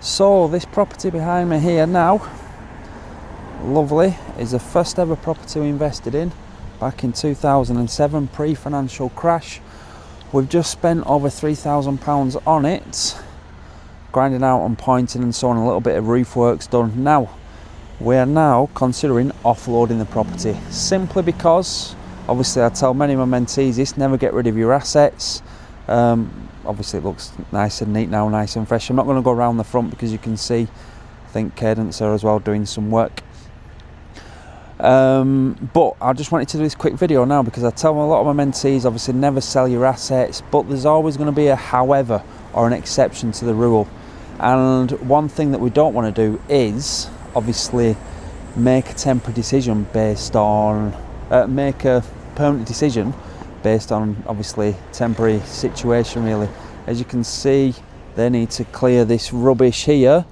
So this property behind me here now, lovely, is the first ever property we invested in back in 2007, pre-financial crash. We've just spent over £3,000 on it, grinding out and pointing and so on, a little bit of roof works done. Now, we are now considering offloading the property, simply because, obviously I tell many of my mentees this, never get rid of your assets. Obviously it looks nice and neat now, nice and fresh. I'm not going to go around the front because you can see, I think Cadence are as well doing some work. But I just wanted to do this quick video now because I tell a lot of my mentees, obviously never sell your assets, but there's always going to be a however or an exception to the rule. And one thing that we don't want to do is obviously make a temporary decision based on, make a permanent decision based on obviously temporary situation really. As you can see, they need to clear this rubbish here,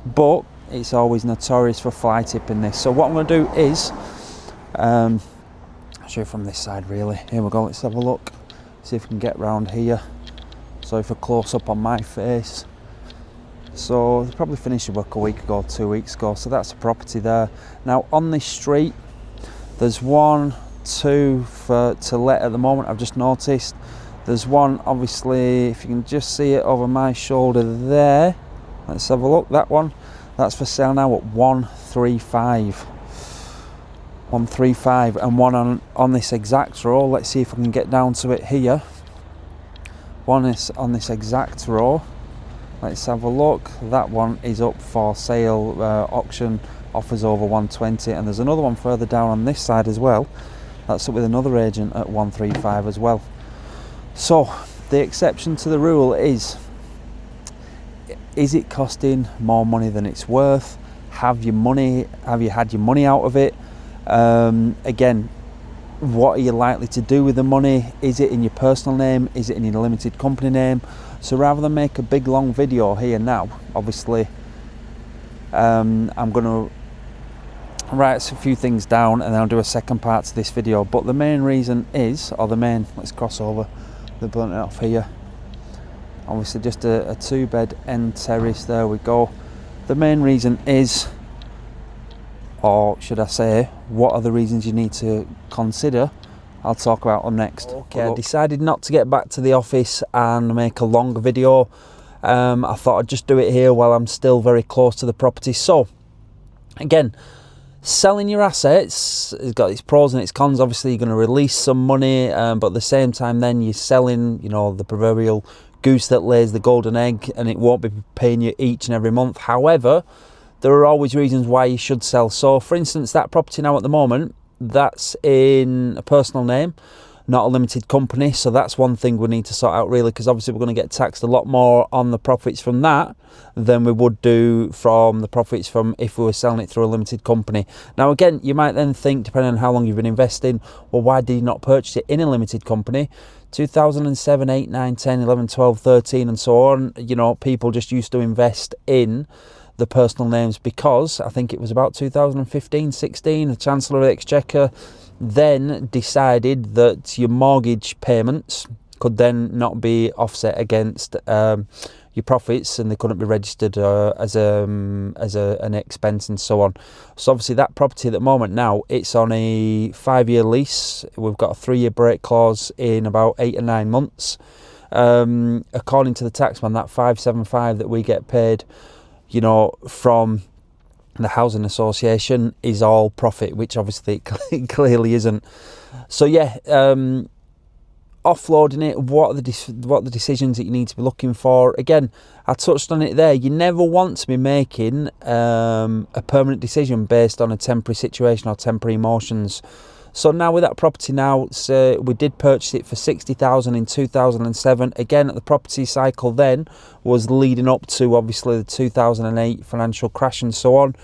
but it's always notorious for fly tipping this. So what I'm going to do is, I'll show you from this side really. Here we go, let's have a look, see if we can get round here. So if a close up on my face. So they probably finished the work a week ago, 2 weeks ago. So that's a property there. Now on this street, there's one, two to let at the moment. I've just noticed there's one, obviously if you can just see it over my shoulder there, let's have a look. That one, that's for sale now at 135, and one on this exact row. Let's see if I can get down to it here. One is on this exact row. Let's have a look. That one is up for sale, auction offers over 120, and there's another one further down on this side as well. That's up with another agent at 135 as well. So the exception to the rule is it costing more money than it's worth? Have you had your money out of it? Again, what are you likely to do with the money? Is it in your personal name? Is it in your limited company name? So rather than make a big long video here now, obviously I'm going to write a few things down and then I'll do a second part to this video. But the main reason is, let's cross over, they're burnt it off here. Obviously just a 2-bed end terrace, there we go. The main reason is, or should I say, what are the reasons you need to consider, I'll talk about them next. Okay, I decided not to get back to the office and make a longer video. I thought I'd just do it here while I'm still very close to the property. So again, selling your assets has got its pros and its cons. Obviously you're going to release some money, but at the same time then you're selling, you know, the proverbial goose that lays the golden egg, and it won't be paying you each and every month. However, there are always reasons why you should sell. So for instance, that property now at the moment, that's in a personal name, not a limited company. So that's one thing we need to sort out really, because obviously we're going to get taxed a lot more on the profits from that than we would do from the profits from if we were selling it through a limited company. Now again, you might then think, depending on how long you've been investing, well, why did you not purchase it in a limited company? 2007, 8, 9, 10, 11, 12, 13 and so on, you know, people just used to invest in the personal names because I think it was about 2015, 16, the Chancellor of the Exchequer then decided that your mortgage payments could then not be offset against your profits, and they couldn't be registered as an expense and so on. So obviously that property at the moment now, it's on a 5-year lease. We've got a 3-year break clause in about 8 or 9 months. According to the taxman, that 575 that we get paid, you know, from the housing association is all profit, which obviously it clearly isn't. So yeah, offloading it, what are the decisions that you need to be looking for? Again, I touched on it there. You never want to be making a permanent decision based on a temporary situation or temporary emotions. So now with that property now, we did purchase it for 60,000 in 2007. Again, the property cycle then was leading up to obviously the 2008 financial crash and so on.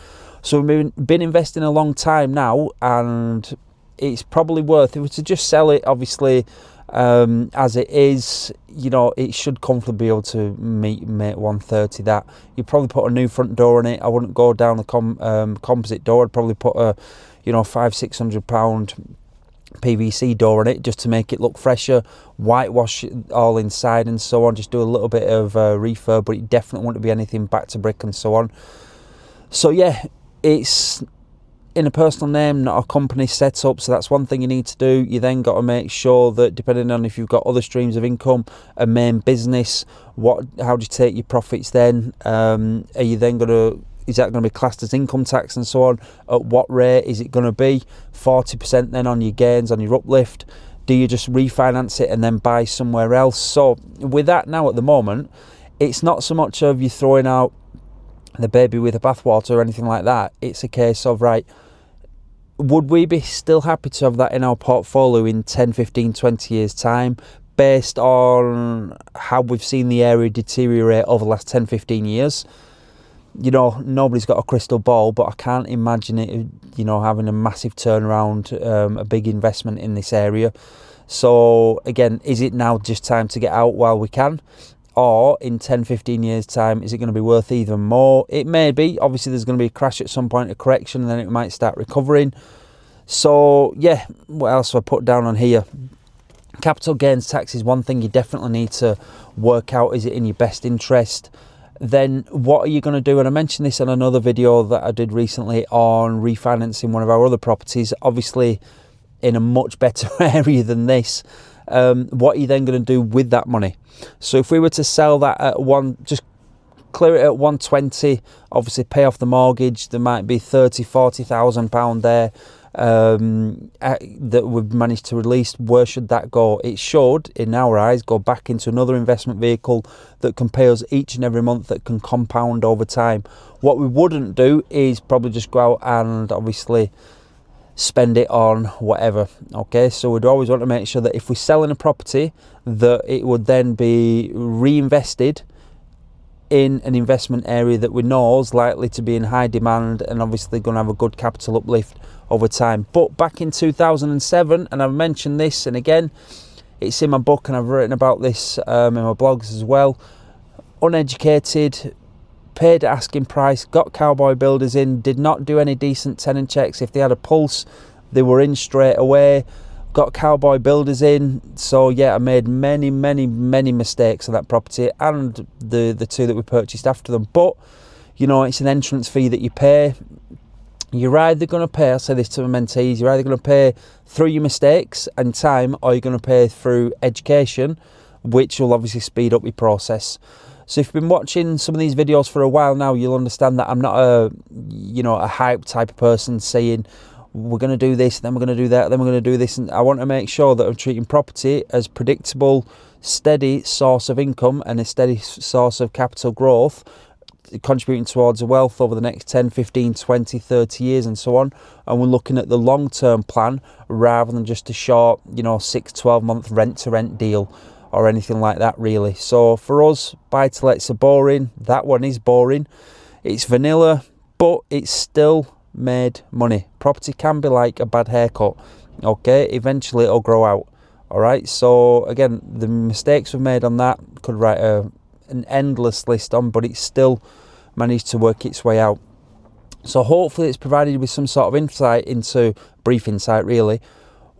So we've been investing a long time now, and it's probably worth, if we were to just sell it, obviously, as it is, you know, it should comfortably be able to make 130. That you probably put a new front door in it. I wouldn't go down the composite door. I'd probably put a, you know, £500–600 PVC door on it just to make it look fresher, whitewash it all inside and so on, just do a little bit of refurb, but it definitely wouldn't be anything back to brick and so on. So yeah, it's in a personal name, not a company setup, so that's one thing you need to do. You then got to make sure that, depending on if you've got other streams of income, a main business, how do you take your profits then? Are you then going to, is that going to be classed as income tax and so on? At what rate is it going to be? 40% then on your gains, on your uplift? Do you just refinance it and then buy somewhere else? So with that now at the moment, it's not so much of you throwing out the baby with the bathwater or anything like that. It's a case of, right, would we be still happy to have that in our portfolio in 10, 15, 20 years time, based on how we've seen the area deteriorate over the last 10, 15 years? You know, nobody's got a crystal ball, but I can't imagine it, you know, having a massive turnaround, a big investment in this area. So again, is it now just time to get out while we can? Or in 10, 15 years time, is it going to be worth even more? It may be. Obviously, there's going to be a crash at some point, a correction, and then it might start recovering. So yeah, what else have I put down on here? Capital gains tax is one thing you definitely need to work out. Is it in your best interest? Then what are you going to do? And I mentioned this in another video that I did recently on refinancing one of our other properties, obviously in a much better area than this. What are you then going to do with that money? So if we were to sell that at just clear it at 120, obviously pay off the mortgage, there might be 30, 40,000 pound there that we've managed to release. Where should that go? It should, in our eyes, go back into another investment vehicle that can pay us each and every month, that can compound over time. What we wouldn't do is probably just go out and obviously spend it on whatever. Okay, so we'd always want to make sure that if we're selling a property, that it would then be reinvested in an investment area that we know is likely to be in high demand and obviously going to have a good capital uplift over time. But back in 2007, and I've mentioned this, and again, it's in my book and I've written about this in my blogs as well, uneducated, paid asking price, got cowboy builders in, did not do any decent tenant checks. If they had a pulse, they were in straight away. Got cowboy builders in. So yeah, I made many mistakes on that property and the two that we purchased after them. But you know, it's an entrance fee that you pay. You're either going to pay, I say this to my mentees, you're either going to pay through your mistakes and time, or you're going to pay through education, which will obviously speed up your process. So if you've been watching some of these videos for a while now, you'll understand that I'm not a hype type of person saying we're going to do this, then we're going to do that, then we're going to do this. And I want to make sure that I'm treating property as predictable, steady source of income and a steady source of capital growth, contributing towards a wealth over the next 10, 15, 20, 30 years and so on. And we're looking at the long-term plan rather than just a short, 6, 12-month rent-to-rent deal or anything like that, really. So for us, buy-to-lets are boring. That one is boring. It's vanilla, but it's still made money. Property can be like a bad haircut. Okay, eventually it'll grow out. All right, so again, the mistakes we've made on that could write an endless list on, but it's still managed to work its way out. So hopefully it's provided you with some sort of insight into, brief insight really,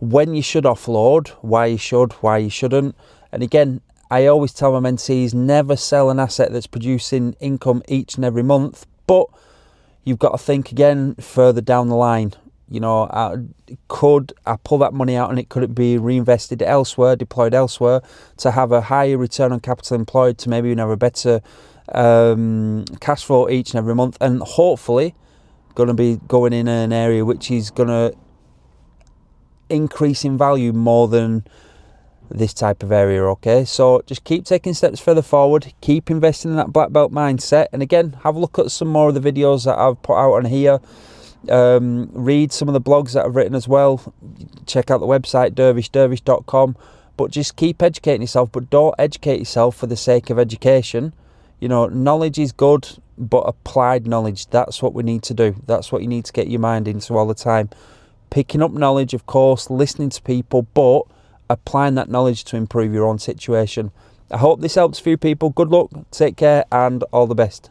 when you should offload, why you should, why you shouldn't. And again, I always tell my mentees, never sell an asset that's producing income each and every month, but you've got to think again further down the line. Could I pull that money out and it could be reinvested elsewhere, deployed elsewhere, to have a higher return on capital employed, to maybe even have a better cash flow each and every month, and hopefully going to be going in an area which is going to increase in value more than this type of area. Okay, so just keep taking steps further forward, keep investing in that black belt mindset, and again, have a look at some more of the videos that I've put out on here. Read some of the blogs that I've written as well. Check out the website dervishdervish.com. But just keep educating yourself, but don't educate yourself for the sake of education. Knowledge is good, but applied knowledge, that's what we need to do. That's what you need to get your mind into all the time. Picking up knowledge, of course, listening to people, but applying that knowledge to improve your own situation. I hope this helps a few people. Good luck, take care, and all the best.